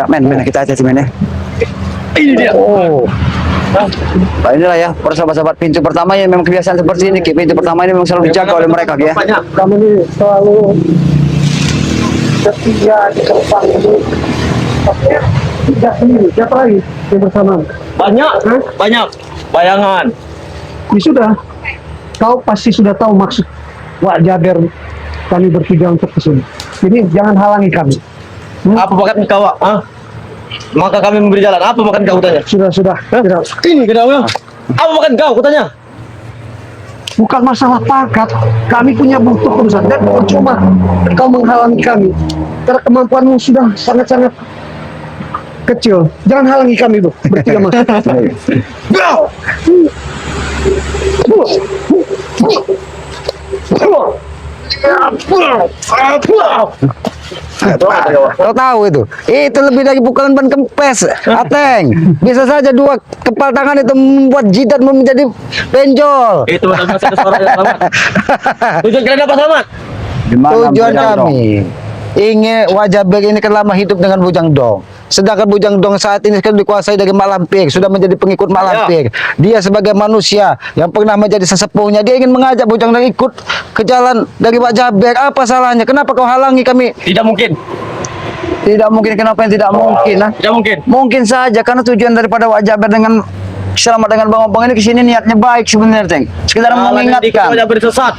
Men, kita aja sih men ya. Ini dia. Oh. Nah, inilah ya, para sahabat-sahabat, pintu pertama yang memang kebiasaan seperti ini. Pintu pertama ini memang selalu dijaga oleh mereka ya. Kami ini selalu setia di depan ini. Tidak sendiri, siapa lagi yang bersama? Banyak, banyak bayangan. Ya sudah, kau pasti sudah tahu maksud Wak Jaber kami bertiga untuk kesini. Jadi jangan halangi kami. Apa makan kau? Maka kami memberi jalan. Apa makan kau tanya? Sudah. Tidak. Ini kedawang. Apa makan kau? Kutanya. Bukan masalah pangkat, kami punya butuh perusahaan dan percuma kau menghalangi kami. Karena kemampuanmu sudah sangat-sangat kecil. Jangan halangi kami, Bu. Bertiga mas. Kau tahu itu lebih dari pukulan ban kempes, Ateng. Bisa saja dua kepal tangan itu membuat jidat menjadi benjol. Itu adalah satu suara yang selamat. Tujuan kalian apa selamat? Tujuan kami ingin Wak Jaber ini kan lama hidup dengan Bujang Dong. Sedangkan Bujang Dong saat ini kan dikuasai dari Mak Lampir, sudah menjadi pengikut Mak Lampir. Dia sebagai manusia yang pernah menjadi sesepuhnya, dia ingin mengajak Bujang Dong ikut ke jalan dari Wak Jaber. Apa salahnya? Kenapa kau halangi kami? Tidak mungkin. Tidak mungkin. Kenapa yang tidak mungkin? Tidak mungkin. Mungkin saja karena tujuan daripada Wak Jaber dengan selamat dengan Bang ini kesini niatnya baik sebenarnya, Teng. Sekedar mengingatkan. Wak Jaber sesat.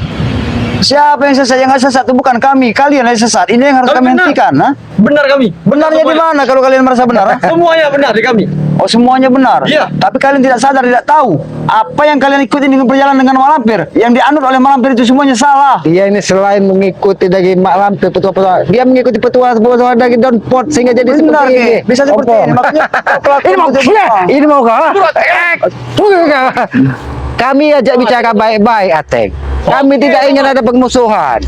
Siapa yang sesat? Yang sesat itu bukan kami, kalian yang sesat. Ini yang harus kami hentikan, ha? Benar kami. Benarnya di mana kalau kalian merasa benar? Semuanya benar di kami. Oh, semuanya benar. Iya. Tapi kalian tidak sadar, tidak tahu apa yang kalian ikuti dengan perjalanan dengan Mak Lampir. Yang dianut oleh Mak Lampir itu semuanya salah. Dia ini selain mengikuti dari Mak Lampir petua-petua, dia mengikuti petua-petua dari Don Pot sehingga jadi benar, seperti ini. Bisa seperti ini. Makanya ini mau kalah. Kami ajak bicara baik-baik, Ateng. Kami tidak ingin ada permusuhan.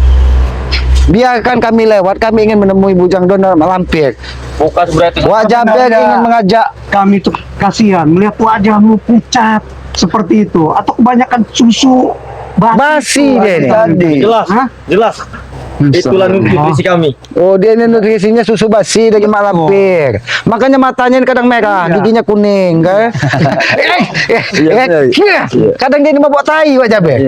Biarkan kami lewat, kami ingin menemui Bujang Don dan Mak Lampir. Bukan berarti Wak Jaber ingin mengajak Kami tuh kasihan melihat wajahmu pucat seperti itu atau kebanyakan susu basi dia ini tadi. jelas. Hah? Jelas. Itulah nutrisi kami. Oh, dia ini nutrisinya susu basi dari Mak Lampir. Makanya matanya ini kadang merah, giginya kuning, kan? Kadang dia ini mabuk tai, Wak Jaber.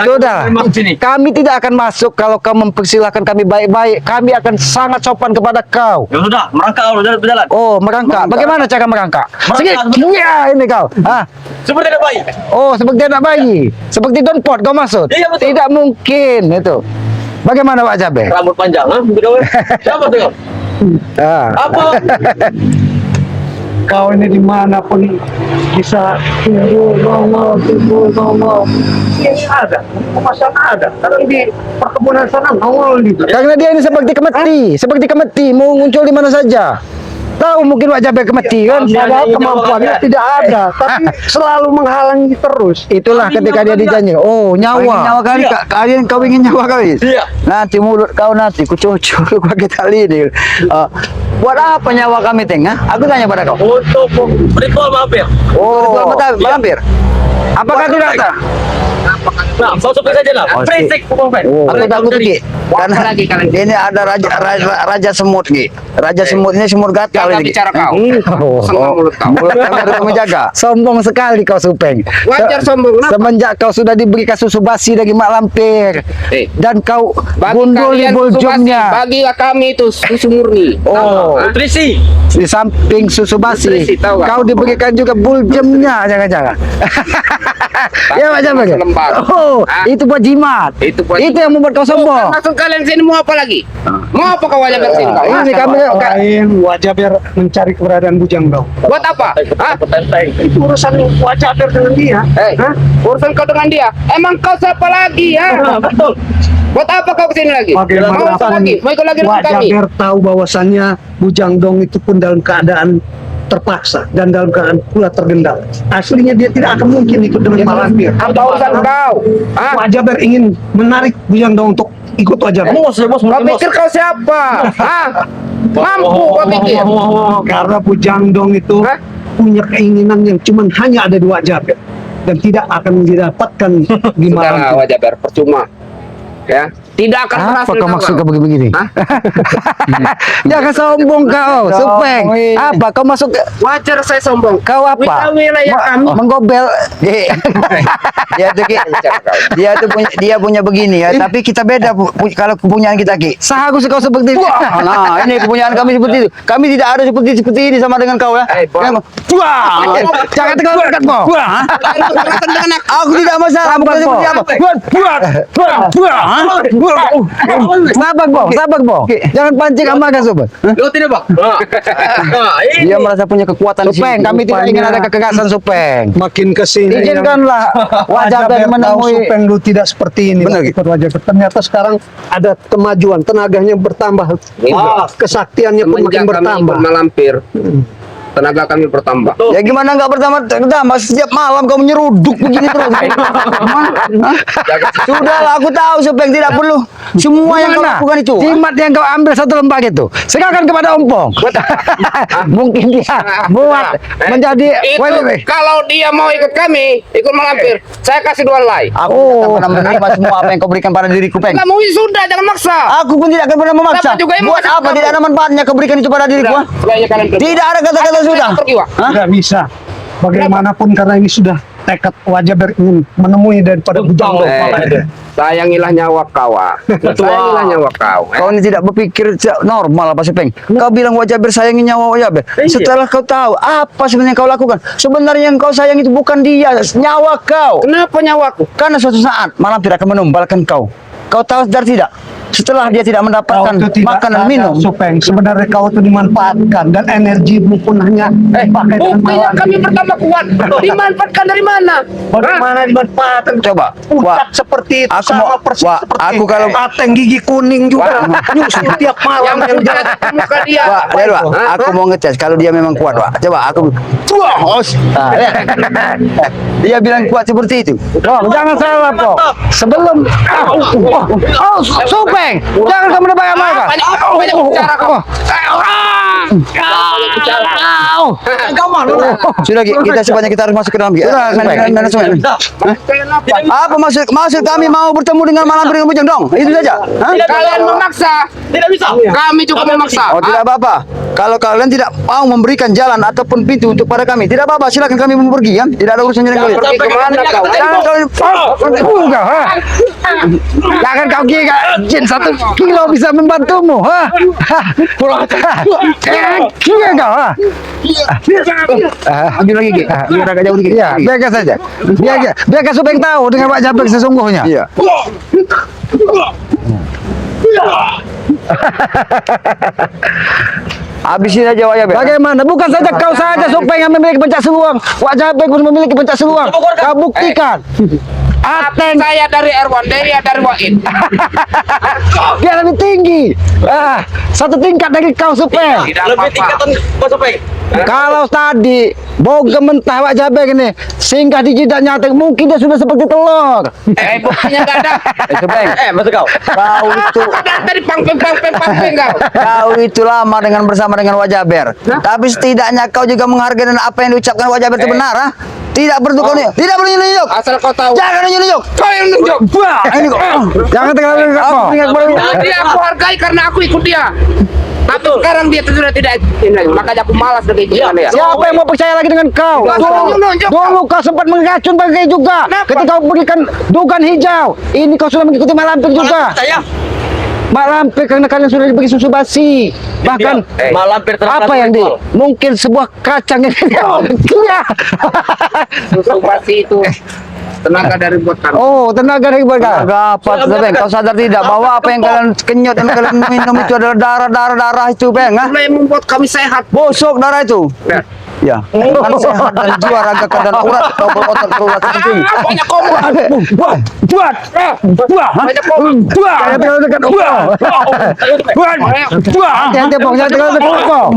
Sudah. Kami tidak akan masuk kalau kau mempersilahkan kami baik-baik. Kami akan sangat sopan kepada kau. Ya sudah, merangkak kalau berjalan. Oh, merangkak. Bagaimana cara merangkak? Merangkak. Iya, ini kau. Seperti ada bayi. Oh, seperti anak bayi. Seperti Don Pot kau maksud? Iya, betul. Tidak mungkin itu. Bagaimana Wak Jaber? Rambut panjang, siapa tuh? Apa? Kau ini dimanapun bisa tumbuh nongol. Ini ada, pemasan ada. Tapi di perkebunan sana nongol gitu. Karena dia ini seperti kemeti, mau muncul di mana saja. Tahu mungkin Wak Jaber kemeti kan? Padahal kemampuannya tidak ada, tapi selalu menghalangi terus. Itulah ketika dia dijanji. Oh, nyawa kali. Kalian kau ingin nyawa kali. Iya. Nanti mulut kau nanti kucucuk pakai tali ini. Buat apa nyawa kami, Teng? Aku tanya pada kau. Untuk ritual mampir. Oh, Lampir. Apakah tidak tak? Nah, kau seperti saja lah. Berisik, Aku takut Ki. Karena ini ada raja semut Ki. Raja semut ini semut gatal ini. Bicara kau. Mulut kau. Mulut kami harus menjaga. Sombong sekali kau Supeng. Wajar sombong. Kenapa? Semenjak kau sudah diberikan susu basi dari Mak Lampir dan kau gundul di buljumnya. Bagilah kami itu susu murni. Oh, nutrisi. di samping susu basi, Nutrisi, tahu kau diberikan juga buljumnya, jangan-jangan. Ya Pak Jaber. Oh, itu buat jimat. Itu yang membuat kau sombong. Maksud kalian sini mau apa lagi? Mau apa kau wajah bersih kau? Ini kami Lain wajah biar mencari keberadaan Bujang Dong. Buat apa? Hah? Itu urusan wajah biar dengan dia. Urusan kau dengan dia. Emang kau siapa lagi ya? Betul. Buat apa kau kesini lagi? Mau Bagaimana apa lagi? Mau ikut lagi dengan wajah kami? biar tahu bahwasannya Bujang Dong itu pun dalam keadaan terpaksa dan dalam keadaan pula tergendal. Aslinya dia tidak akan mungkin ikut dengan Malampir. Apa urusan kau? Hah? Wajah biar ingin menarik Bujang Dong untuk ikut wajah biar. Bos, Kau pikir kau siapa? Hah? Mampu kau pikir? Karena Bujang Dong itu punya keinginan yang cuman hanya ada dua wajah biar dan tidak akan didapatkan di Sudah Malampir. wajah ber percuma. Ya. Tidak akan berhasil. Apa kau maksud kau begini? Hah? Jangan sombong kau, Supeng. Apa kau masuk Wajar saya sombong. kau apa? Wilayah kami. Menggobel. Dia tuh Ki, dia punya begini ya, tapi kita beda kalau kepunyaan kita Ki. Sah aku kau seperti itu. Nah, ini kepunyaan kami seperti itu. Kami tidak ada seperti ini sama dengan kau ya. Bang. Wah, jangan terlalu dekat kau. Aku tidak masalah, bukan seperti apa. Sabar bang, jangan pancing amarah Supeng. Lu tidak bang? Dia merasa punya kekuatan di Supeng, sini. kami tidak ingin ada kekerasan Supeng. Makin kesini Izinkanlah wajah Ben menemui. Supeng dulu tidak seperti ini. Benar, Ikut wajah Ben. Ternyata sekarang ada kemajuan, tenaganya bertambah, kesaktiannya pun makin Semenjak kami bertambah. ikut malampir, tenaga kami bertambah. Ya gimana nggak bertambah setiap malam kau menyeruduk begini terus. Sudahlah, aku tahu Supeng tidak perlu semua yang kau Gimana? lakukan itu. Jimat yang kau ambil satu lembar itu, serahkan kepada Ompong. Mungkin dia buat menjadi Kalau dia mau ikut kami, ikut malampir, saya kasih 2 helai. Aku tidak pernah menerima semua apa yang kau berikan pada diriku, Peng. Kamu sudah, jangan maksa. Aku pun tidak akan pernah memaksa. Dapat juga yang Buat memaksa apa? kamu. Tidak ada manfaatnya kau berikan itu pada diriku. ah? Sebaiknya kalian pergi. Tidak ada kata-kata sudah. Pergi, Wak. Hah? Tidak bisa. Bagaimanapun karena ini sudah tekad wajah Ben ingin menemui daripada Bujang Dong. Sayangilah nyawa kau. Sayangilah nyawa kau. Kau ini tidak berpikir normal apa sih, Peng? Kau bilang wajah bersayangi nyawa wajah ber. Setelah kau tahu apa sebenarnya yang kau lakukan, sebenarnya yang kau sayang itu bukan dia, nyawa kau. Kenapa nyawaku? Karena suatu saat malam tidak akan menumbalkan kau. Kau tahu sadar tidak? Setelah dia tidak Kau mendapatkan itu tidak makanan sadar, minum, Supeng. Sebenarnya kau itu dimanfaatkan dan energimu pun hanya pakai dengan Buktinya malam. kami bertambah kuat. Dimanfaatkan dari mana? Bagaimana dimanfaatkan? Coba. Pucat Wah, seperti itu, aku sama mau- persis Wah, seperti aku kalau- Ateng gigi kuning juga nyusul tiap malam Yang yang pucat jalan. muka dia. Wah, lihat, Wak. Hah? Aku mau ngetes kalau dia memang kuat, Wak. Coba aku. Wah, hos. Nah, dia bilang kuat seperti itu. Oh, jangan salah kok. Sebelum Supeng, jangan kamu nebak amarah. Banyak bicara kau. Sudah, Ki, kita sebanyak kita harus masuk ke dalam. Ki. Apa maksud kami mau bertemu dengan malam dengan Bujang Dong? Itu saja. Hah? Kalian memaksa. Tidak bisa. Kami juga memaksa. Oh, tidak apa-apa. Kalau kalian tidak mau memberikan jalan ataupun pintu untuk pada kami, tidak apa-apa. Silakan kami mau pergi ya. Tidak ada urusan dengan kalian. Pergi kemana kau? Jangan kalian. Enggak, ha? Jangan kau kira jin 1 kilo bisa membantumu, ha? Kira kau, ha? Ambil lagi, Ki. Biar agak jauh dikit. Ya, biarkan saja. Biarkan Supeng tahu dengan Pak Jabek sesungguhnya. Iya. Habisin aja wajah Bek. Bagaimana? Bukan saja kau saja Supeng yang memiliki pencak seluang. Wak Jabek pun memiliki pencak seluang. Kau buktikan. Ateng Saya dari R1, dia dari Wain. dia lebih tinggi. Satu tingkat dari kau Supeng. Tidak apa-apa. Kalau tadi boga mentah Wak Jabek ini singgah di jidatnya Ateng, mungkin dia sudah seperti telur. Buktinya nggak ada. Beng. Maksud kau? Kau itu Ada tadi pangpeng kau. Kau itu lama bersama dengan wajah ber. Tapi setidaknya kau juga menghargai dan apa yang diucapkan wajah ber itu benar, ha? Tidak perlu kau nih. Tidak perlu nunjuk. Asal kau tahu. Jangan nunjuk. Kau yang nunjuk. Ini kok. Jangan terlalu dekat kau. Dia aku hargai karena aku ikut dia. Tapi sekarang dia sudah tidak ini, makanya aku malas dengan ikut dia. Siapa yang mau percaya lagi dengan kau? Dulu kau sempat meracun bagai juga. Ketika kau berikan dugaan hijau, ini kau sudah mengikuti Malampir juga. Malampir karena kalian sudah diberi susu basi. Bahkan Malampir apa yang di? Mungkin sebuah kacang yang iya. Susu basi itu tenaga dari buat kami. Oh, tenaga dari mereka. Agak apa tuh, Beng? Kau sadar tidak bahwa apa yang kalian kenyot dan kalian minum itu adalah darah itu, Beng? Ha? Mulai membuat kami sehat. Bosok darah itu. Ya, kan sehat dan jiwa raga kau dan urat kau berotot terurat seperti ini. Banyak komo. Buat. Banyak komo. Jangan terlalu dekat kau. Hati-hati, Bang. Jangan terlalu dekat kau.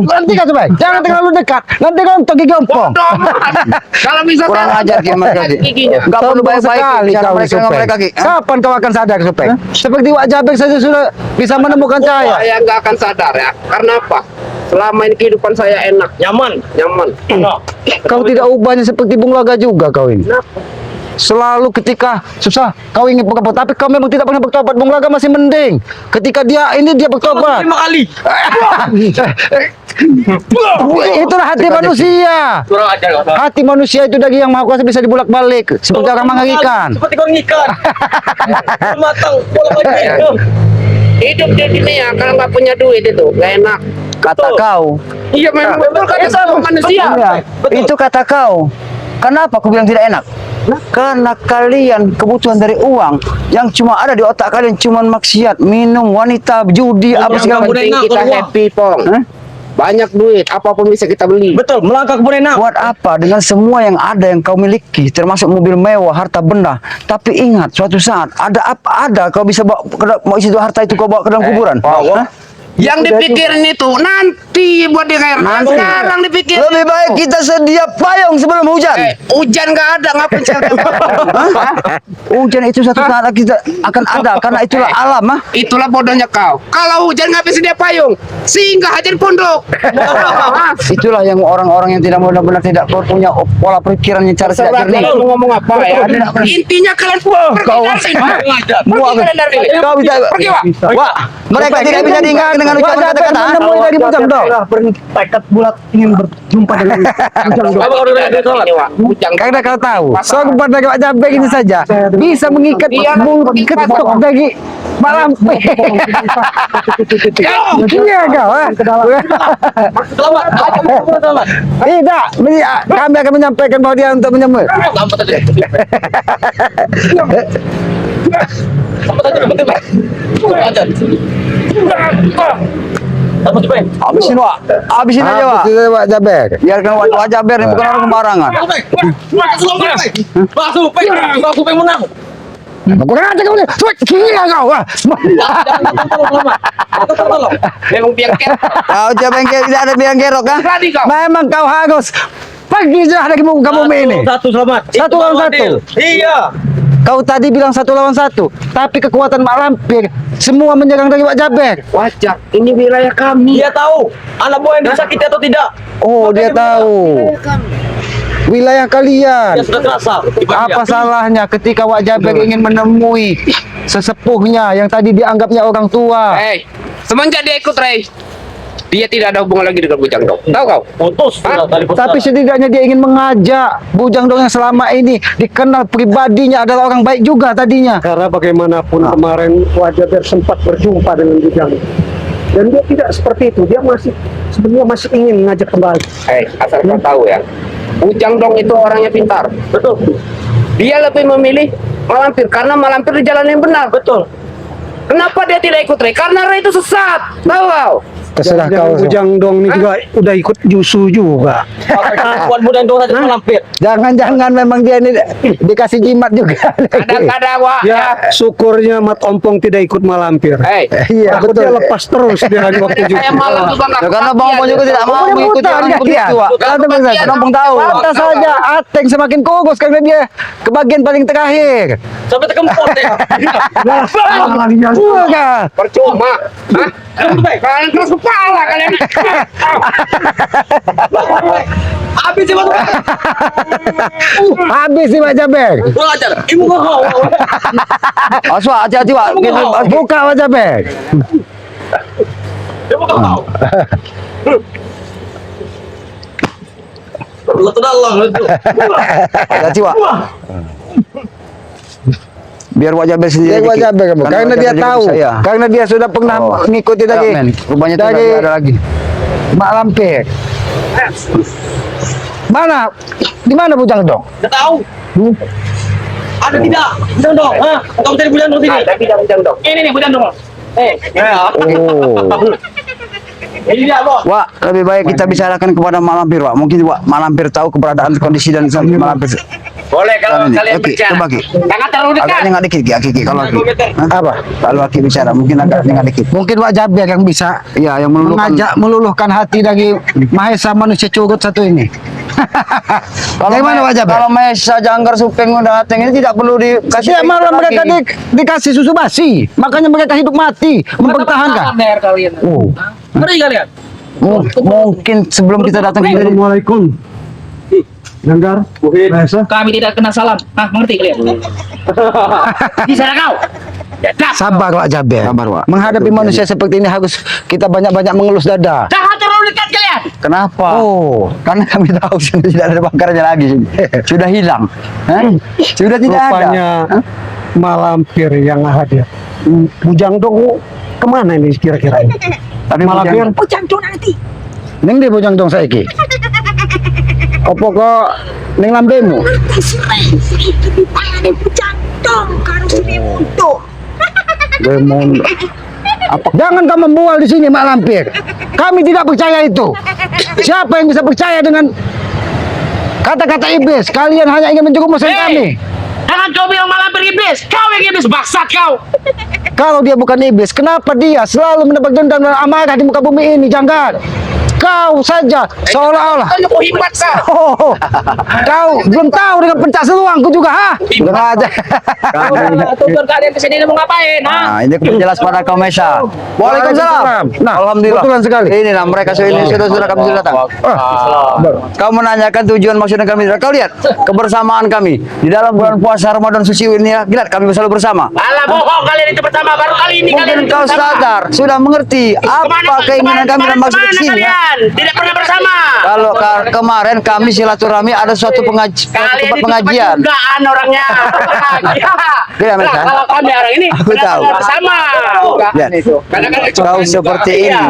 Nanti kau coba. Jangan terlalu dekat. Nanti kau untuk gigi ompong. Kalau bisa Kurang ajar Ki mereka Ki. giginya. Enggak perlu Sombong baik-baik sekali cara kau, mereka dengan Supeng. mereka Ki. Ha? Kapan kau akan sadar, Supeng? Seperti Wak Jabek saja sudah bisa menemukan cahaya. Saya nggak akan sadar ya. Karena apa? Selama ini kehidupan saya enak, Nyaman. nyaman. Kau tidak ubahnya seperti Bung Laga juga kau ini. Selalu ketika susah kau ingin bertobat, tapi kau memang tidak pernah bertobat. Bung Laga masih mending. Ketika dia bertobat. 5 kali. Itulah hati manusia. Kurang ajar kau. Hati manusia itu daging yang maha kuasa bisa dibulak-balik seperti orang mengikan. Seperti kau ngikan. Matang bolak balik. Hidup di dunia kalau nggak punya duit itu nggak enak. Kata kau. Iya memang betul kata sama manusia. Iya, itu kata kau. Kenapa aku bilang tidak enak? Karena kalian kebutuhan dari uang yang cuma ada di otak kalian cuma maksiat, minum, wanita, judi, apa segala Yang macam. penting kita happy, Pong. Hah? Banyak duit, apapun bisa kita beli. Betul, melangkah kebun enak. Buat apa dengan semua yang ada yang kau miliki, termasuk mobil mewah, harta benda. Tapi ingat, suatu saat ada kau bisa bawa mau isi harta itu kau bawa ke dalam kuburan. Hah? Yang dipikirin itu nanti buat dia kayak Nanti. sekarang dipikirin. Lebih baik kita sedia payung sebelum hujan. Hujan nggak ada, ngapain cari? Hujan itu suatu saat kita akan ada karena itulah alam, ah. Itulah bodohnya kau. Kalau hujan nggak bisa dia payung, singgah aja di pondok. Itulah yang orang-orang yang tidak benar-benar tidak punya pola pikiran yang cara tidak Terserah jernih. kalian mau ngomong apa ya. Intinya kalian pergi kau- dari sini. Gua- Pergi kalian dari sini. Kau bisa, Pergi, Wak. Wah, mereka tidak bisa diingat dengan ucapan kata-kata. menemui lagi Bujang Dong. Bertekad bulat ingin berjumpa dengan Bujang Dong. Apa kau udah ada sholat? Ini, Wak. Bujang. Karena kau tahu, so kepada Pak Jabek ini saja bisa mengikat Dia ketok dari malam. Iya kau, ah. Selamat. Selamat. Tidak, kami akan menyampaikan bahwa dia untuk menyembah. Selamat aja. Selamat aja betul, Pak. Kurang ajar. Selamat coba. Habisin, Wak. Habisin aja, Wak. Tidak Pak Jabek. Biarkan Wak Jaber ini bukan orang sembarangan. Masuk, Pak menang. Kurang aja kau ni. Gila kau. Ah. Memang biangker. Kau bengkel tidak ada biang gerok, ah. Tadi kau. Memang kau harus pergi sudah dari muka bumi ini. Satu selamat. Satu Itu lawan baru satu. adil. Iya. Kau tadi bilang 1 lawan 1, tapi kekuatan Mak Lampir semua menyerang dari Pak Jabek. Wajar, ini wilayah kami. Dia tahu anak buah yang disakiti atau tidak. Oh, dia tahu. Wilayah kalian. Dia sudah kerasa. Apa salahnya ketika Wak Jabek ingin menemui sesepuhnya yang tadi dianggapnya orang tua? Hei, semenjak dia ikut Ray, dia tidak ada hubungan lagi dengan Bujang Dong. Tahu kau? Putus. Hah? Tapi setidaknya dia ingin mengajak Bujang Dong yang selama ini dikenal pribadinya adalah orang baik juga tadinya. Karena bagaimanapun kemarin Wajaber sempat berjumpa dengan Bujang. Dan dia tidak seperti itu. Dia sebenarnya masih ingin mengajak kembali. Hei, asal kau tahu ya, Bujang Dong itu orangnya pintar. Betul. Dia lebih memilih Malampir karena Malampir di jalan yang benar. Betul. Kenapa dia tidak ikut Ray? Karena Ray itu sesat. Tahu kau? Terserah kau. Bujang Dong ini juga udah ikut Jusu juga. Kuat muda yang saja melampir. Jangan-jangan memang dia ini dikasih jimat juga. Kadang-kadang Wak ya. Syukurnya Mat Ompong tidak ikut Malampir. Hei, Iya, Takut dia betul. lepas terus dia di waktu saya Jusu. malam juga nggak Ya, karena kebagian. Bang Ompong juga tidak mau Udah mengikuti mutar orang dia. begitu, Wak. Bukan Kalau kebagian. Bang Ompong tahu. Pantas saja Ateng semakin kurus karena dia ke bagian paling terakhir. Sampai terkempot ya. Bukan. Percuma. Hah? Kalian keras kepala kalian. Habis sih Bang. Habis sih Pak Jabek. Kurang ajar. Ibu kau. Awas, Wak, hati-hati, Wak. Buka Pak Jabek. Ibu kau. Letu dalam itu. Hati-hati, Wak. Biar Wak Jaber sendiri. Dia Pak dikit. Jabek karena Wak dia Jaber juga tahu, bisa, ya. karena dia sudah pernah Oh. mengikuti dari Ya, men. Rupanya tidak ada lagi. Mak Lampir. Mana? Di mana Bujang Dong? Tidak tahu. Ada tidak? Bujang Dong. Hah? Kau mencari Bujang Dong sini. Ada tidak Bujang Dong? Ini nih Bujang Dong. Oh. Ini dia, Bos. Wak, lebih baik kita bicarakan kepada Mak Lampir, Wak. Mungkin Wak Mak Lampir tahu keberadaan kondisi dan Mak Lampir. Boleh kalau Ini, kalian oke, bicara. coba, Ki. Jangan terlalu dekat. Agak nyengak dikit, Ki, kalau Ki. Hah? Apa? Kalau Ki bicara, mungkin agak nyengak dikit. Mungkin Wak Jabek yang bisa Iya, yang meluluhkan hati dari Mahesa manusia curut satu ini. Bagaimana Wak Jabek? Kalau Maesa Janggar Supeng udah Ateng ini tidak perlu dikasih. Dia malah mereka lagi. dikasih susu basi, makanya mereka hidup mati mempertahankan. Leher kalian. Oh. Ngeri kalian. Mungkin sebelum kita datang ke sini. Assalamualaikum. Janggar, Raisa. Kami tidak kena salam. Ah, mengerti kalian? Di sana kau. Sabar Wak Jaber. Sabar, Wak. Menghadapi manusia seperti ini harus kita banyak-banyak mengelus dada. Jangan terlalu dekat kalian. Kenapa? Oh, Karena kami tahu sudah tidak ada bangkarnya lagi sini. Sudah hilang. Hah? Sudah tidak Rupanya ada. Hah? Malampir yang hadir. Bujang Dong kemana ini kira-kira ini? Tapi Malampir Bujang- ning di bujang dong saiki. Opo kok ning lambemu? Demon. Apa? Jangan kau membual di sini, Mak Lampir. Kami tidak percaya itu. Siapa yang bisa percaya dengan kata-kata iblis? Kalian hanya ingin menjerumuskan kami. Jangan kau bilang malam beriblis. Kau yang iblis, bangsat kau. Kalau dia bukan iblis, kenapa dia selalu mendapat dendam dan amarah di muka bumi ini? Jangan. Kau saja seolah-olah. Kau hebat kau. Oh, kau belum tahu dengan pencak seluangku juga, ha? Kurang aja. Tujuan kalian kesini mau ngapain? Nah, ini jelas pada kau Mesa. Waalaikumsalam. Nah, Alhamdulillah. betulan sekali. Inilah mereka sudah kami sudah datang. Kau menanyakan tujuan maksudnya kami. Kau lihat kebersamaan kami di dalam bulan puasa Ramadan suci ini. Lihat kami selalu bersama. Alah bohong kalian itu pertama. Baru kali ini Mungkin kalian kau bersama. sadar, sudah mengerti apa keinginan kami dan maksud Kemana kesini. Ya? kalian? Tidak pernah bersama. Kalau kemarin kami silaturahmi ada suatu Kalian tempat itu pengajian. dugaan orangnya. Iya, Nah, Mesa. kalau kami orang ini Aku tahu. bersama. Lihat, Karena kan kau seperti ini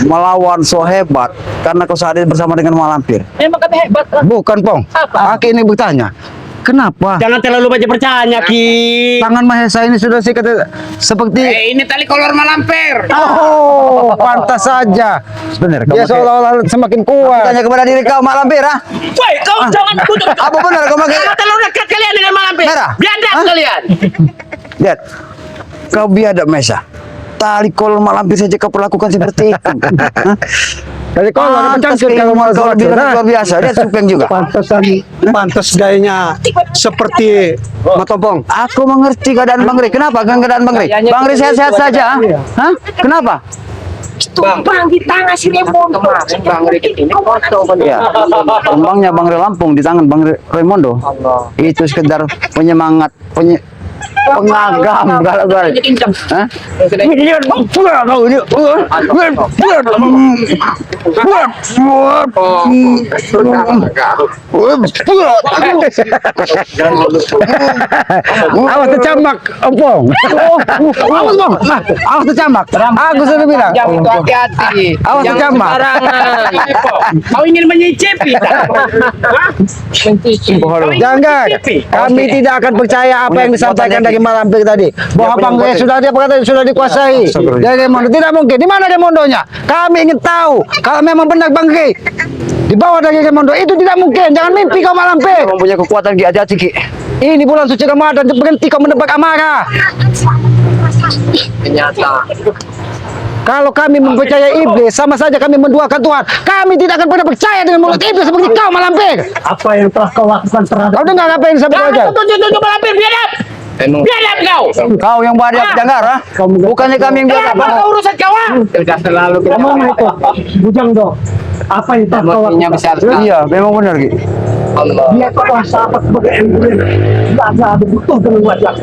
melawan so hebat karena kau hadir bersama dengan Malampir. Memang kami hebat. Bukan, Pong. Apa? Aki ini bertanya. Kenapa Jangan terlalu banyak percaya, Ki. tangan Mahesa ini sudah kata seperti Ini tali kolor malampir. oh, pantas saja. Benar, Dia seolah-olah semakin kuat. Tanya kepada diri kau Malampir, ah? Woi, kau jangan tutup. Apa benar kau pakai? Jangan terlalu dekat kalian dengan malampir. Merah? Biadab Hah? kalian. Lihat, kau biadab Mesa. Tali kolor Malampir saja kau perlakukan seperti itu. Hah? Dari kalau ada Pantas pencangkut kalau mau kau sholat bilang sunnah. luar biasa. Lihat Supeng juga. pantas gayanya seperti Matompong. Aku mengerti keadaan Bang Rey. Kenapa keadaan Bang Rey? Bang Rey sehat-sehat saja. Hah? Kenapa? Tumpang di tangan si Raimondo. Bang Riki ini foto Ya, tumbangnya Bang Rey Lampung di tangan Bang Raimundo. Itu sekedar penyemangat, pengagam kalau gue. Hah? Awas tercamak, Opong. Awas, Bang. Nah, awas tercamak. Aku sudah bilang. Jangan itu hati-hati. Awas Jangan tercamak. sembarangan. Kau ingin menyicipi? Mencicipi. Jangan. Kami tidak akan percaya apa yang disampaikan dari Malampir tadi. Bahwa Bang Rey sudah dia berkata sudah dikuasai. Dari Raimondo tidak mungkin. Di mana Raimondonya? Kami ingin tahu. Kalau memang benar Bang Rey di bawah dari Raimondo itu tidak mungkin. Jangan mimpi kau Malampir. Kau punya kekuatan Ki, hati-hati Ki. Ini bulan suci Ramadan, berhenti kau menebak amarah. Ternyata. Kalau kami mempercayai iblis, sama saja kami menduakan Tuhan. Kami tidak akan pernah percaya dengan mulut iblis seperti kau Malampir. Apa yang telah kau lakukan terhadap Kau dengar apa yang disampaikan Jangan Ojek? tunjuk-tunjuk malampir. Biadab. Biadab kau. Kau yang biadab Janggar, ah? Bukannya kami yang biadab. Apa kau urusan kau? Sudah terlalu kemana itu? Bujang Dong. Apa yang telah kau Emosinya lakukan? besar sekali. Iya, memang benar Ki. Allah. Dia adalah sahabat sebagai emblem. Tidak ada butuh dengan wajah.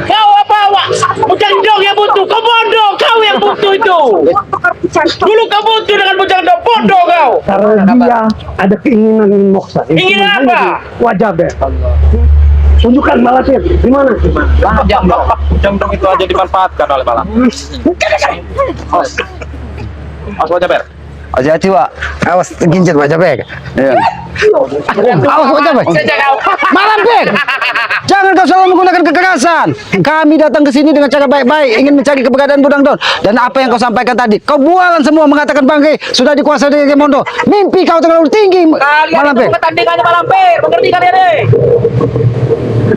Kau apa awak? Bujang Dong yang butuh. Kau bodoh. Kau yang butuh itu. Dulu kau butuh dengan Bujang Dong. Bodoh kau. Karena dia ada keinginan ingin moksa. Ingin apa? Wajah Ber. Tunjukkan Malampir. Di mana? Bujang Dong itu aja dimanfaatkan oleh malam. Mas wajah ber. Hati-hati, Wak. Awas tergincit Pak Capek. Iya. Awas Pak Capek. Saja kau. Malampir, jangan kau selalu menggunakan kekerasan. Kami datang ke sini dengan cara baik-baik, ingin mencari keberadaan Budang Don. Dan apa yang kau sampaikan tadi, kau bualan semua mengatakan Bang Rey sudah dikuasai dari Raimondo. Mimpi kau terlalu tinggi, Kalian itu Malampir. pertandingannya malampir. Mengerti kalian ini?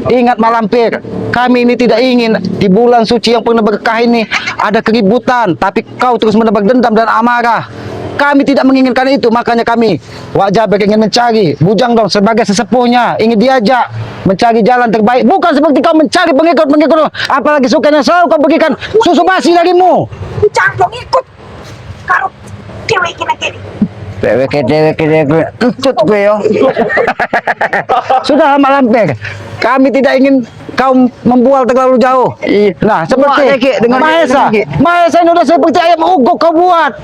Ingat Malampir, kami ini tidak ingin di bulan suci yang penuh berkah ini ada keributan, tapi kau terus menebak dendam dan amarah. Kami tidak menginginkan itu, makanya kami Wak Jaber ingin mencari Bujang Dong sebagai sesepuhnya, ingin diajak mencari jalan terbaik, bukan seperti kau mencari pengikut-pengikut, apalagi suka yang selalu kau berikan susu basi darimu. Bujang Dong ikut. Kalau dewe kena gini. Kede entut gue yo. Sudah Mak Lampir, kami tidak ingin kau membual terlalu jauh. Nah, seperti Deki, dengan Mahesa. Deki. Mahesa ini udah seperti ayam ugok kau buat.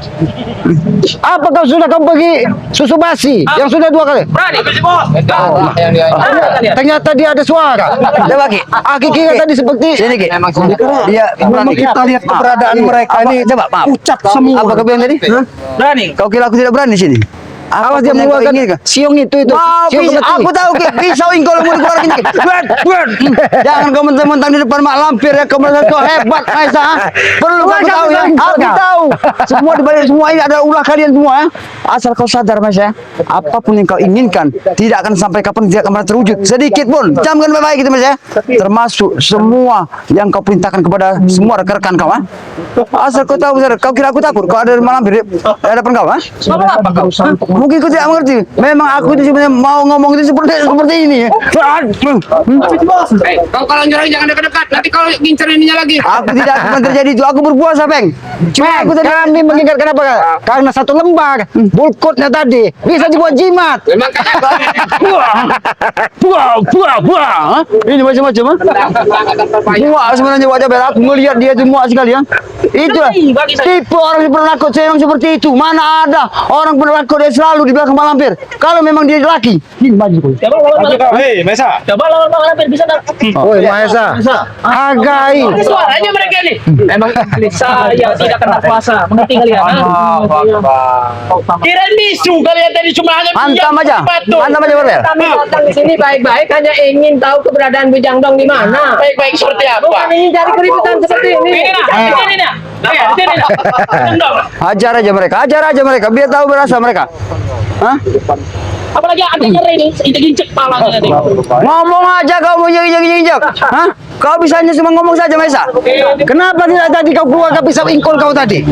Apa kau sudah kau pergi susu basi yang sudah 2 kali? Berani. Habis bos. Ternyata dia ada suara. Coba Ki. Aki kira tadi seperti Sini Ki. Dia Memang kita lihat keberadaan mereka ini coba maaf. pucat semua. Apa kau bilang tadi? Berani. Kau kira aku tidak berani sini? awas dia Apapun yang kau mengeluarkan inginkan. siung itu. Wow, Siung bisa, kemati. aku tahu Ki, pisau ingkol mau dikeluarkan Ki. Buat. Jangan kau mentang-mentang di depan Mak Lampir ya, kau merasa kau hebat Maisa. ha? Perlu kau tahu ya. Aku tahu. Semua di balik semua ini ada ulah kalian semua ya. Asal kau sadar Mas ya, apapun yang kau inginkan tidak akan sampai kapan tidak akan pernah terwujud sedikit pun. Camkan baik-baik gitu Mas ya. Termasuk semua yang kau perintahkan kepada semua rekan-rekan kau ha. Asal kau tahu, kau kira aku takut kau ada di Mak Lampir di hadapan kau ha? Apa kau? Mungkin kau tidak mengerti. Memang aku itu sebenarnya mau ngomong itu seperti ini. Kau kalau nyerang jangan dekat-dekat. Nanti kalau ngincer ininya lagi. Aku tidak akan terjadi itu. Aku berpuasa, Peng. Cuma Peng, aku tadi kami mengingatkan apa? Karena 1 lembar bulkutnya tadi bisa dibuat jimat. Memang buah. Ini macam-macam. Muak sebenarnya wajah Bel. Aku melihat dia itu muak sekali ya. Itu tipe orang yang penakut memang seperti itu. Mana ada orang penakut dia selalu di belakang Mak Lampir. Kalau memang dia laki. Coba lawan Hei, Mesa. Coba lawan Mak Lampir bisa tak? Woi Mahesa, hargai. Suaranya mereka ini. Memang iblis saya tidak kena puasa. Mengerti kalian? Kirain bisu kalian tadi cuma hanya Hantam aja. Hantam aja Bel. Kami datang di sini baik-baik hanya ingin tahu keberadaan Bujang Dong di mana. Baik-baik seperti apa? Bukan ingin cari keributan seperti ini. Ini nak, ini nak. Ini nak. Dong. Hajar aja mereka. Biar tahu berasa mereka. Hah? Apalagi adanya ini, injek palanya tadi. Ngomong aja kau mau injek. Hah? Kau bisanya cuma ngomong saja, Maisa. Kenapa tidak tadi kau keluarkan pisau ingkol kau tadi?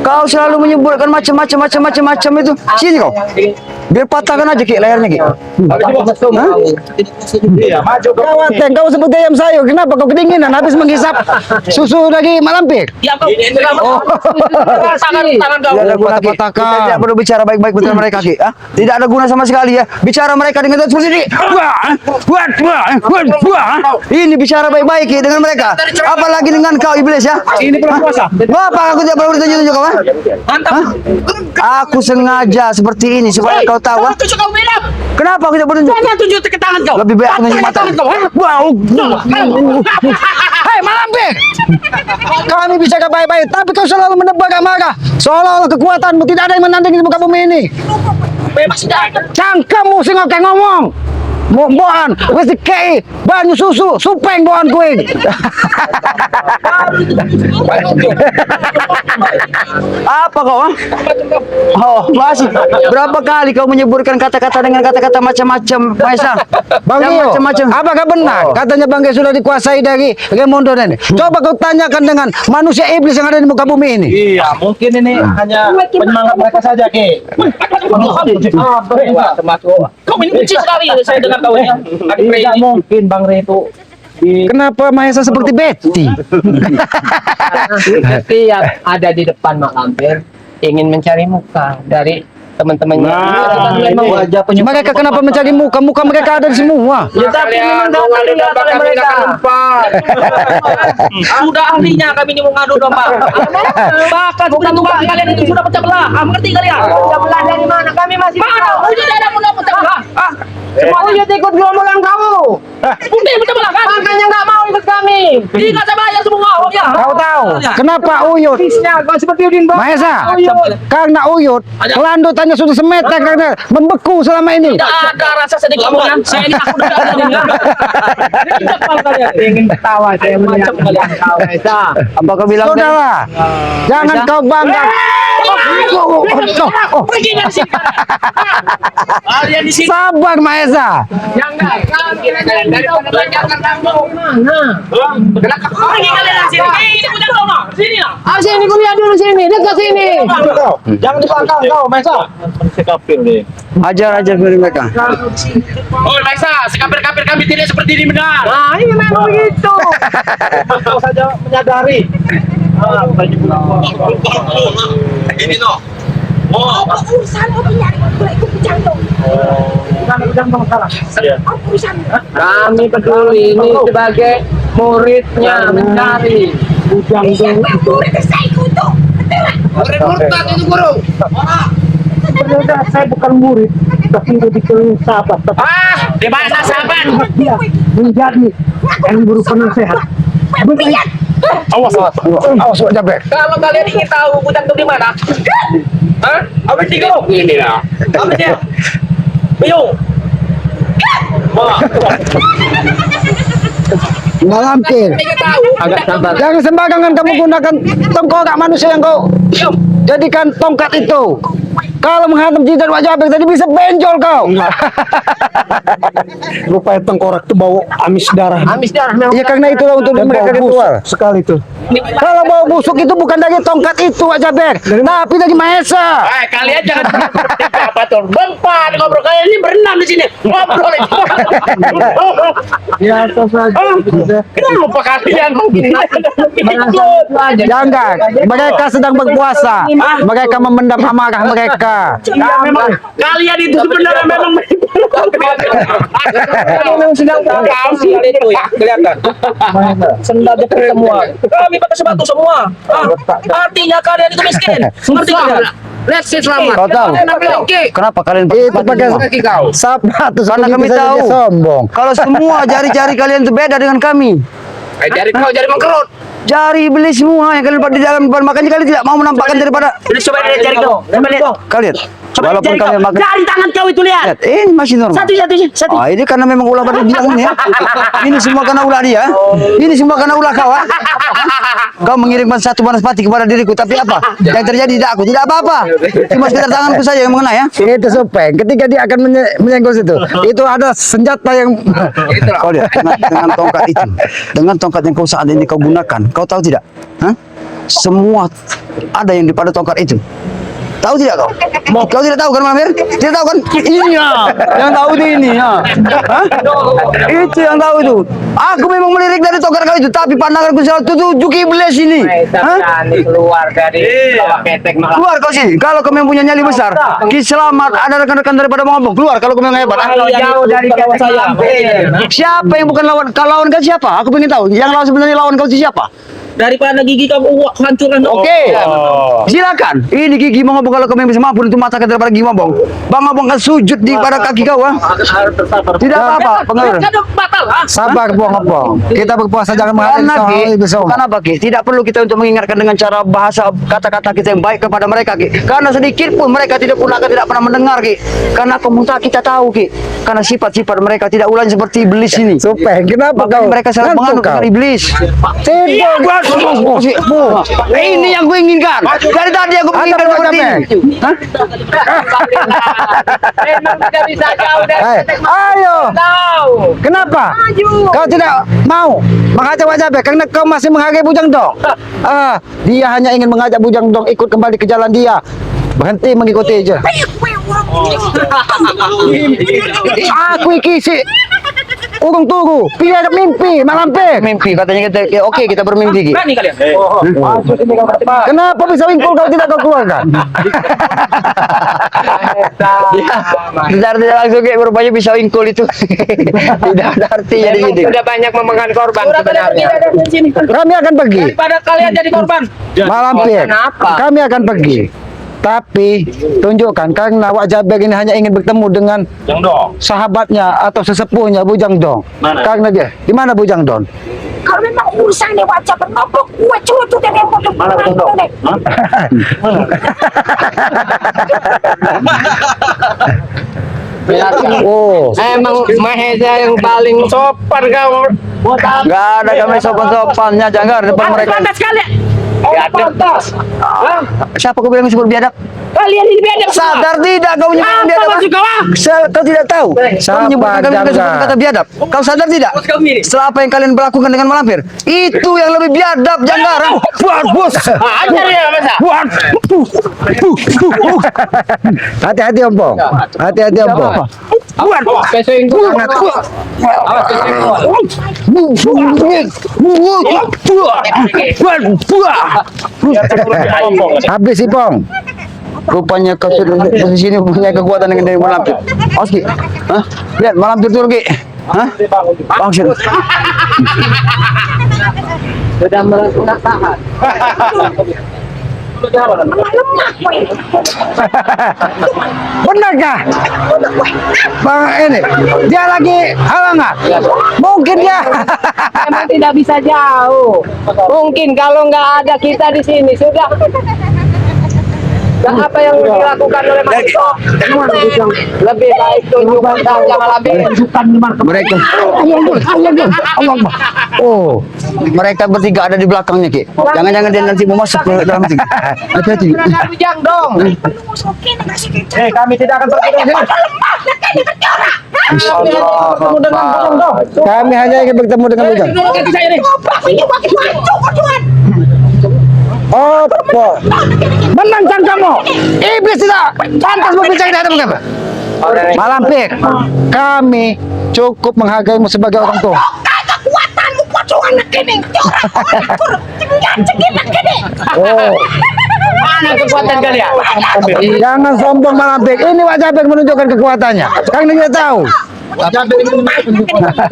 Kau selalu menyebutkan macam-macam itu. Sini kau. Biar patahkan aja Ki lehernya Ki. Iya, maju kau. Kau Ateng, kau seperti ayam sayur. Kenapa kau kedinginan habis menghisap susu dari Mak Lampir? Ya kau. Tangan kau. Tidak ada guna Ki. Patahkan. Kita tidak perlu bicara baik-baik dengan mereka Ki. Ah, tidak ada guna sama sekali ya. Bicara mereka dengan seperti ini. Ini bicara baik-baik Ki dengan mereka. Apalagi dengan kau iblis ya. Ini bulan puasa. Apa aku tidak perlu tunjuk-tunjuk kau? Mantap. Aku sengaja seperti ini supaya kau tahu. Jangan tunjuk kau bilang. Kenapa aku tidak bertunjuk? Jangan tunjuk ke tangan kau. Lebih baik aku tunjuk mata. Tangan kau. Wow. Hei Mak Lampir, kami bicara baik-baik, tapi kau selalu menebar amarah. Seolah-olah kekuatanmu tidak ada yang menandingi di muka bumi ini. Bebas dah. Cangkemmu sing oke ngomong. Boan, wis dikei banyu susu, supeng boan kuwi. Apa kau? Ah? Oh, masih. Berapa kali kau menyebutkan kata-kata dengan kata-kata macam-macam, Maisa? Bang Yang Gio, macam-macam. apakah benar Oh. katanya Bang Gio sudah dikuasai dari Raimondo ini? Coba kau tanyakan dengan manusia iblis yang ada di muka bumi ini. Iya, mungkin ini hanya penyemangat mereka saja, Ki. Kau ini benci sekali saya dengar kau ini. Tidak mungkin Bang Re itu Kenapa Mahesa seperti Betty? Setiap ada di depan Mak Lampir ingin mencari muka dari teman-temannya. memang wajah Mereka kenapa mencari muka? Muka mereka ada di semua. Ya, tapi memang gak terlihat oleh mereka. Sudah ahlinya kami ini mau ngadu domba. Bahkan sudah tua kalian itu sudah pecah belah. Mengerti kalian? Pecah belah dari mana? Kami masih Mana? Udah ada mudah pecah belah. Semua Uyut ikut gerombolan kamu. Udah pecah belah kan? Makanya nggak mau ikut kami. Ingat saya bayar semua uangnya. Kau tahu kenapa Uyut? Bisnya kau seperti Udin Bang. Mahesa, Uyut. karena Uyut kelandutannya sudah semeter karena membeku selama ini. Tidak ada rasa sedih kamu. Saya ini aku udah ada nih. Tidak apa kalian. Ingin ketawa saya Macam kalian tahu. Apa kau bilang tadi? Saudara, jangan Mahesa? kau bangga. Pergi dari sini. Kalian di sini. Sabar Mahesa. Jangan. Kalian daripada belajarkan kamu. Mana? Pergi kalian dari sini. Ini punya kau nah. Sini nah. Ah sini kuliah dulu sini, dekat sini. Jangan di belakang kau, Mesa. Sekapir deh. Ajar dari mereka. Oh, Maisa, sekapir-kapir kami tidak seperti ini benar. Nah ini memang begitu. Kau saja menyadari. Ini no. Apa urusan lo nyari gue ikut Bujang Dong? Apa urusan? Kami peduli ini sebagai muridnya mencari Bujang Dong. Siapa yang murid saya ikut tuh? Murid murtad itu guru. Sebenarnya saya bukan murid, tapi lebih ke sahabat. Ah, di mana sahabat? Dia menjadi yang guru penasehat. Awas Wak Jabek. Kalau kalian ingin tahu Bujang Dong di mana? Hah? Apa sih kau? Ini lah. Apa dia? Bingung. Malampir. Ingin tahu? Agak sabar. Jangan sembarangan kamu gunakan tongkok manusia yang kau jadikan tongkat itu. Kalau menghantam jidat Wak Jabek tadi bisa benjol kau. Rupanya tengkorak itu bau amis darah. Amis darah memang. Ya karena itulah untuk Dan mereka bau keluar. busuk sekali tuh. Kalau bau busuk itu bukan dari tongkat itu Wak Jabek, tapi dari Mahesa. Kalian jangan bertiga apa tuh? Berempat ngobrol, kalian ini berenam di sini ngobrol. Ya, atas saja. Kenapa kalian Jangan, mereka sedang berpuasa. Mereka memendam amarah mereka. memang kalian itu sebenarnya memang Memang sedang kami itu ya kelihatan. Sendal jepit semua. Kami pakai sepatu semua. Artinya kalian itu miskin. Ngerti kalian? Let's see selamat. Kau tahu? Kenapa kalian Itu pakai kau. sepatu Karena kami bisa tahu. jadi sombong. Kalau semua jari-jari kalian itu beda dengan kami. Jari kau jari mengkerut. Jari iblis semua yang kalian lihat di dalam depan, makanya kalian tidak mau menampakkan daripada coba lihat jari kau. Coba lihat. kalian. Coba lihat Walaupun jari kau. kalian makan. Jari tangan kau itu lihat. Lihat, ini masih normal. Satu. Ah, ini karena memang ulah pada dia ini ya. Ini semua karena ulah dia. Ini semua karena ulah kau. Ah. Kau mengirimkan satu banaspati kepada diriku, tapi apa? Yang terjadi tidak aku, tidak apa-apa. Cuma sekitar tanganku saja yang mengena ya. Itu supeng. Ketika dia akan menyenggol situ, itu ada senjata yang Kau lihat dengan tongkat itu, dengan tongkat yang kau saat ini kau gunakan, kau tahu tidak? Hah? Semua ada yang pada tongkat itu. Tahu tidak kau? Kau tidak tahu kan Mamir? Tidak tahu kan? Ini ya, yang tahu ini ya. Hah? Itu yang tahu itu. Aku memang melirik dari tongkat kau itu, tapi pandanganku selalu tujuh iblis ini. Hah? Keluar dari bawah ketek malah. Keluar kau sih. Kalau kau memang punya nyali besar, Ki Selamat ada rekan-rekan daripada ngomong. Keluar kalau kau memang hebat. Jauh dari ketek saya. Siapa yang bukan lawan? Kalau lawan kau siapa? Aku pengen tahu. Yang lawan sebenarnya lawan kau itu siapa? Daripada gigi kamu hancurkan. Oke, silakan. Ini gigi mau ngomong kalau kau memang bisa mampu untuk mata daripada gigi ngomong. Bang ngomong kan sujud di pada kaki kau, ah. Tidak apa-apa, pengaruh. Batal, ah. sabar buang. Kita berpuasa jangan Karena Ki, besok. bukan apa Ki? Tidak perlu kita untuk mengingatkan dengan cara bahasa kata-kata kita yang baik kepada mereka Ki. Karena sedikit pun mereka tidak pernah mendengar Ki. Karena kita tahu Ki. Karena sifat-sifat mereka tidak ulang seperti iblis ini. Supeng, kenapa Makanya kau? mereka sangat Ngantuk menganut kau? dengan iblis. Tidak. Ini yang gue inginkan. Dari tadi aku menginginkan Ada seperti macamnya. ini. Hah? Memang tidak bisa jauh dari Hei, ketek ayo. tahu. Kenapa? Kau tidak mau mengajak Wak Jabek karena kau masih menghargai Bujang Dong. Dia hanya ingin mengajak Bujang Dong ikut kembali ke jalan dia. Berhenti mengikuti aja. Aku iki si urung turu, piye mimpi malampir. Mimpi katanya kita oke kita bermimpi Ki. Berani kalian. Kenapa bisa wingkul kau tidak kau keluarkan? Tidak langsung kayak berupaya bisa wingkul itu. Tidak ada artinya di Memang sini. sudah banyak memakan korban sebenarnya. Kami akan pergi. Daripada kalian jadi korban. Malampir. Kenapa? Kami akan pergi. Tapi tunjukkan karena Wak Jabek ini hanya ingin bertemu dengan sahabatnya atau sesepuhnya Bujang Dong. Karena dia di mana Bujang Dong? Kalau memang urusannya wajah bernompok, gue cucu dari yang mana Bujang Dong? Oh, Emang Mahesa yang paling sopan kau. Gak ada kami sopan-sopannya jangan depan mereka. Pantas sekali. Gak ada. Siapa kau bilang sebut biadab? Kalian ini biadab semua. Sadar tidak kau menyebut Apa biadab? maksud kau, ah? Kau tidak tahu. Kau Siapa menyebutkan kami dengan jangka? sebutan kata biadab. Kau sadar tidak? Setelah apa yang kalian berlakukan dengan malampir, itu yang lebih biadab Janggara. Buat bos. Ajar ya masa. Buat. Hati-hati Om Pong. Hati-hati Om Pong. Buat. Pesoin gua. Awas pesoin gua. Habis si Pong. Rupanya kau sudah di sini punya kekuatan dengan dari malampir. Oski, hah? Lihat malampir turun Ki. Hah? Bangsit. Sudah melakukan tahan. Lemah kowe. Benarkah? Bang ini dia lagi halangan. Mungkin dia. Memang tidak bisa jauh. Mungkin kalau nggak ada kita di sini sudah. Dan apa yang dilakukan oleh Maksud? Lebih baik tunjukkan saja Malampir. Mereka. Oh, mereka bertiga ada di belakangnya Ki. Jangan-jangan dia nanti mau masuk ke dalam sini. Hati-hati. Bujang dong. Musuhin ngasih kita. Kami tidak akan pergi dari sini. Kami hanya ingin bertemu dengan Bujang. Opo, menantang kamu, iblis tidak pantas berbicara di hadapan kami. Malampir, kami cukup menghargaimu sebagai orang tua. Kekuatanmu pocong anak ini. Oh, Mana kekuatan kalian? jangan sombong Malampir. Ini wajah yang menunjukkan kekuatannya. Kami tidak tahu.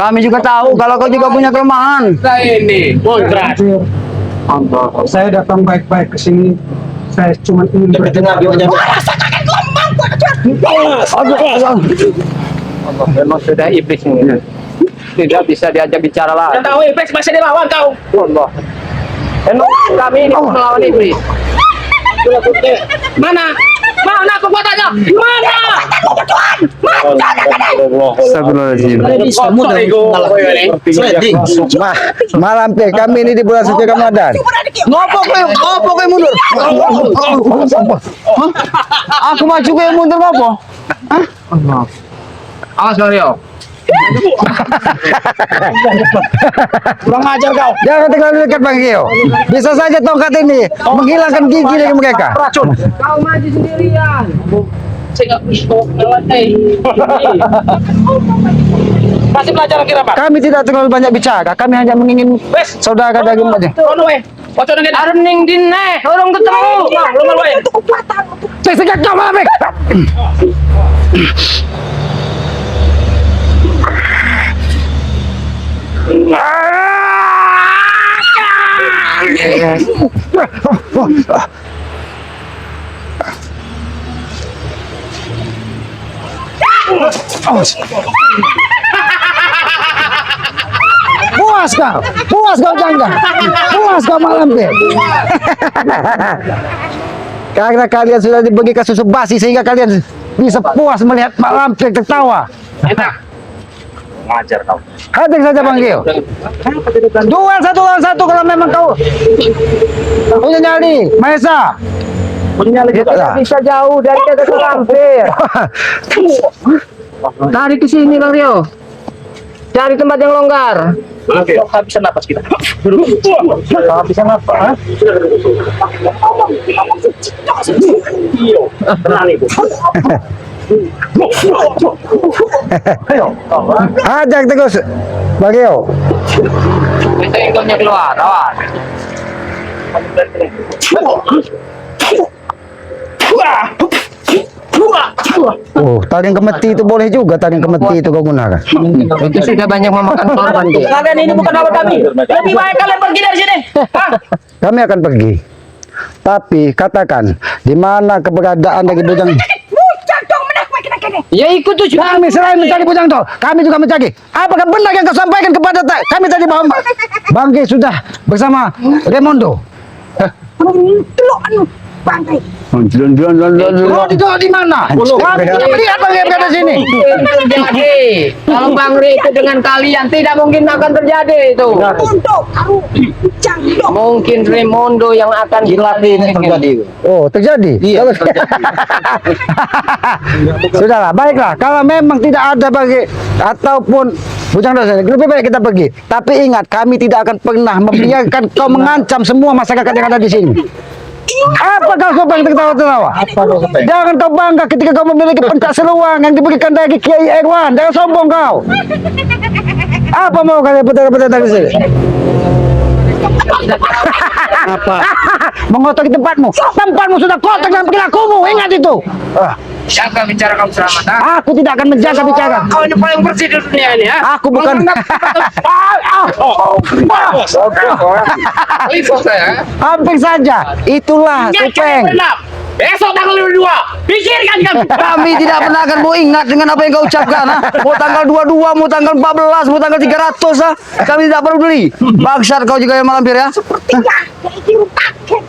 Kami juga tahu kalau kau juga punya kelemahan. Ini kontras. Saya datang baik-baik ke sini. Saya cuma ingin berdengar. Memang sudah iblis ini. Tidak bisa diajak bicara lah. Tidak tahu iblis masih dilawan kau. Allah. Memang kami ini melawan iblis. Mana? Mana kekuatannya? Mana? Astagfirullahaladzim. Malampir, kami ini di bulan suci Ramadan. Ngopo kowe mundur? Hah? Aku maju kowe mundur ngopo? Awas Mario. Kurang ajar kau. Jangan terlalu dekat Bang Gio. Bisa saja tongkat ini menghilangkan gigi dari mereka. Racun. Kau maju sendirian. Saya nggak bisa melantai. Kasih pelajaran kira Pak. Kami tidak terlalu banyak bicara. Kami hanya ingin saudara daging saja. Kono we. Ojo nang arning dine, orang ketemu. Wah, lu malu we. Sesegak kau Malampir. Puas kau Jangga, puas kau Malampir. Karena kalian sudah dibagi kasus basi sehingga kalian bisa puas melihat Malampir tertawa. Ngajar kau. Hadir saja Bang Gio. Duel 1 lawan 1 kalau memang kau punya nyali, Maesa. Tidak bisa jauh dari kita ke Lampir. Tarik ke sini Bang Rio. Cari tempat yang longgar. Habisan napas kita. Bisa apa? Berani bu. Ajak terus, Bang Gio. Kita ingkonnya keluar, awas. Oh, taring kemeti itu boleh juga, taring kemeti itu kau gunakan. Itu sudah banyak memakan korban. Kalian ini bukan lawan kami. Lebih baik kalian pergi dari sini. Kami akan pergi. Tapi katakan, di mana keberadaan dari Bujang? Bujang dong menakwa kena-kena. Ya ikut tuh. Kami selain mencari Bujang Tol, kami juga mencari. Apakah benar yang kau sampaikan kepada kami tadi bahwa Bang G sudah bersama Remondo? Telok anu bangkai. Oh, di mana? Kami tidak melihat Bang G berada sini. Terjadi. Kalau Bang Ri itu dengan kalian tidak mungkin akan terjadi itu. Untuk kamu Bujang Mungkin Raimundo yang akan Gilati ini terjadi. Oh, terjadi? Iya, Sudahlah, baiklah. Kalau memang tidak ada bagi ataupun Bujang Dong, lebih baik kita pergi. Tapi ingat, kami tidak akan pernah membiarkan kau mengancam semua masyarakat yang ada di sini. Apa kau sopan tertawa-tertawa? Jangan kau bangga ketika kau memiliki pencak seluang yang diberikan dari Kiai Erwan. Jangan sombong kau. Apa mau kalian putar-putar dari sini? Apa? Mengotori tempatmu. Tempatmu sudah kotor dengan perilakumu. Ingat itu. Siapa bicara kamu selamat? Ha? Aku tidak akan menjaga bicara. Kau ini paling bersih di dunia ini, ha? Aku bukan. Itu saya. Hampir saja. Itulah Supeng. Besok tanggal 22. Pikirkan kamu. Kami tidak pernah akan mau ingat dengan apa yang kau ucapkan. Ha? Mau tanggal 22, mau tanggal 14, mau tanggal 300. Ha? Kami tidak peduli. Bangsat kau juga yang malam bir ya. Sepertinya kayak kaget.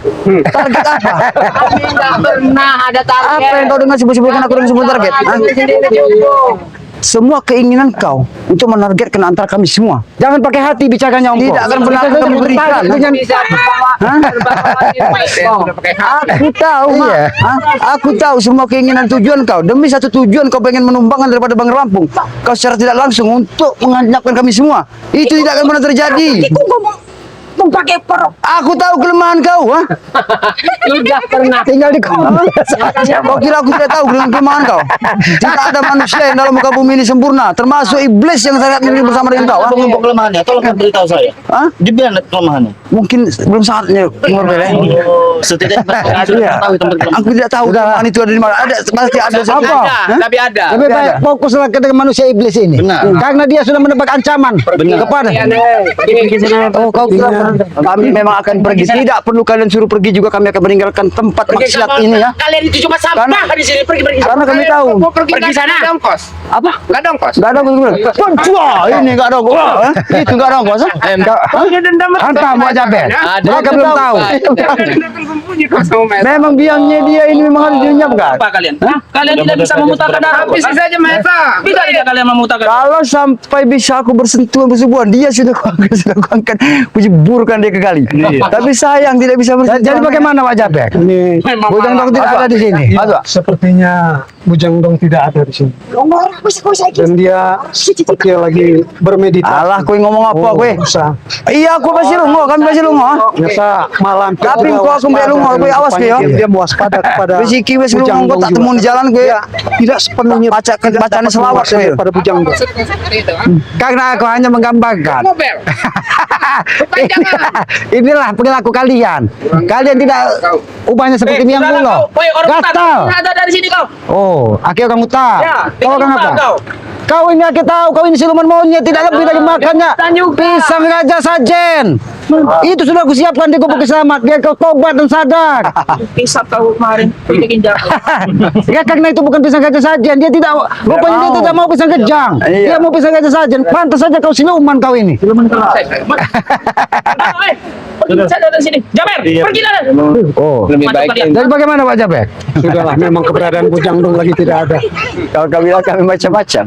Target apa? Kami tidak pernah ada target. Apa yang kau dengar sebut-sebutkan aku dengan sebut target? Ha? Semua keinginan kau untuk menargetkan antara kami semua. Jangan pakai hati bicaranya Om. Tidak akan pernah akan memberikan. Dengan Aku tahu, Mak. Iya. Ha? Aku tahu semua keinginan tujuan kau. Demi satu tujuan kau pengen menumbangkan daripada Bang Lampung. Kau secara tidak langsung untuk menghanyapkan kami semua. Itu tidak akan pernah terjadi. Aku ngomong pakai perut. Aku tahu kelemahan kau, ha? Tidak pernah. tinggal di kota. Kau kira aku tidak tahu kelemahan kau? Tidak ada manusia yang dalam muka bumi ini sempurna, termasuk iblis yang sangat mirip bersama dengan kau. Ha? Apa untuk kelemahannya? Tolong beritahu saya. Ha? Di mana kelemahannya? Mungkin belum saatnya ngobrol ya. Setidaknya Iya. sudah tahu tempat kelemahan. Aku tidak tahu kelemahan itu ada di mana. Ada pasti ada. Apa? Tapi ada. Lebih baik fokuslah ke dengan manusia iblis ini. Benar. Karena dia sudah menebak ancaman kepada. Oh, kau kira kami memang akan pergi. Tidak perlu kalian suruh pergi juga, kami akan meninggalkan tempat maksiat ini ya. Kalian itu cuma sampah di sini. Pergi. Karena kami tahu. Pergi sana. Gak ada ongkos. Apa? Gak ada ongkos. Enggak ada ongkos. Wah, ini enggak ada ongkos. Ha? Itu enggak ada ongkos. Ha? Hantar mau Jabel. Mereka belum tahu. Memang biangnya dia ini memang harus dilenyapkan. Apa kalian? Hah? Kalian tidak bisa memutarkan darah. Habisi saja Mesa. Bisa tidak kalian memutarkan? Kalau sampai bisa aku bersentuhan bersebuahan, dia sudah kuangkat, kujeburkan dia ke kali. Tapi sayang tidak bisa bersentuhan. Jadi bagaimana Pak Jabel? Ini Bujang Dong tidak ada di sini. iya, sepertinya Bujang Dong tidak ada di sini. Ngomong aku sih Dan dia seperti lagi bermeditasi. Alah, kau ngomong apa kau? Usah. Iya, aku pasti lungo, kami pasti lungo. Biasa malam. Tapi kau aku mbak lungo, kau awas kau ya. Dia waspada kepada Wis iki wis Bujang lungo, kau Dong tak juga. temu di jalan kau. Dia tidak sepenuhnya Bacaan selawat kau ya. pada Bujang Dong. Karena aku hanya menggambarkan. Mobil. Inilah perilaku kalian. Kalian tidak ubahnya seperti miang ulo. Woi, orang hutan. Gatal. Ada dari sini kau. Oh, aki orang hutan. Ya, Kau orang hutan apa? kau. Kau ini aki tahu, kau ini siluman monyet, tidak lebih dari makannya pisang raja sajen. Itu sudah aku siapkan di gubuk selamat biar kau tobat dan sadar. Pisang kau kemarin bikin jalan. Ya karena itu bukan pisang raja sajen, dia tidak rupanya dia tidak mau pisang kejang. Iya. Dia mau pisang raja sajen. Pantas saja kau siluman kau ini. Pergi saja dari sini. Jaber, pergi lah. Oh. Lebih baik. Jadi bagaimana Pak Jabel? Sudahlah, memang keberadaan Bujang Dong lagi tidak ada. Kalau kami bilang kami macam-macam.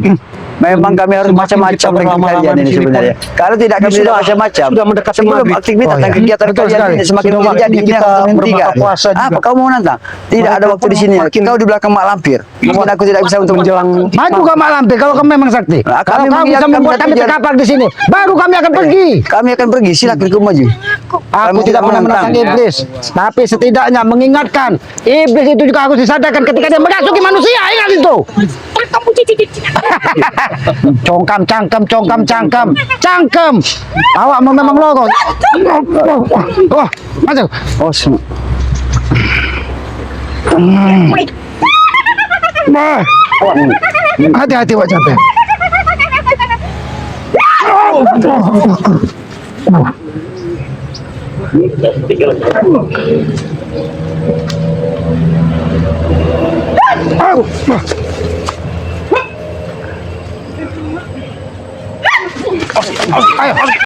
Memang kami harus macam-macam kita dengan berlama-lama kalian di ini sini, sebenarnya. Kalau tidak kami Sudah- tidak macam-macam. sudah mendekati Sebelum maghrib. aktivitas Oh, dan iya. kegiatan Betul kalian sekali. ini semakin Sudah menjadi waktunya ini kita akan menghentikan. berbuka puasa juga. Apa kau mau nantang? Tidak ada waktu di sini. makin- Kau di belakang mak lampir. Mungkin aku tidak bisa untuk menjelang Maju kau Mak Lampir kalau kamu memang sakti. Nah, Kalau kami kau bisa mengiyakan membuat kami perjanjian. terkapar di sini, baru kami akan pergi. Kami akan pergi. Silakan kau maju. Aku tidak pernah menentang iblis, tapi setidaknya mengingatkan iblis itu juga harus disadarkan ketika dia merasuki manusia. Ingat itu. Kamu cici. Congkam, cangkem. Awak mau memang logo. Oh, masuk. Oh, Bah. Hati-hati Pak Capek. Ayo.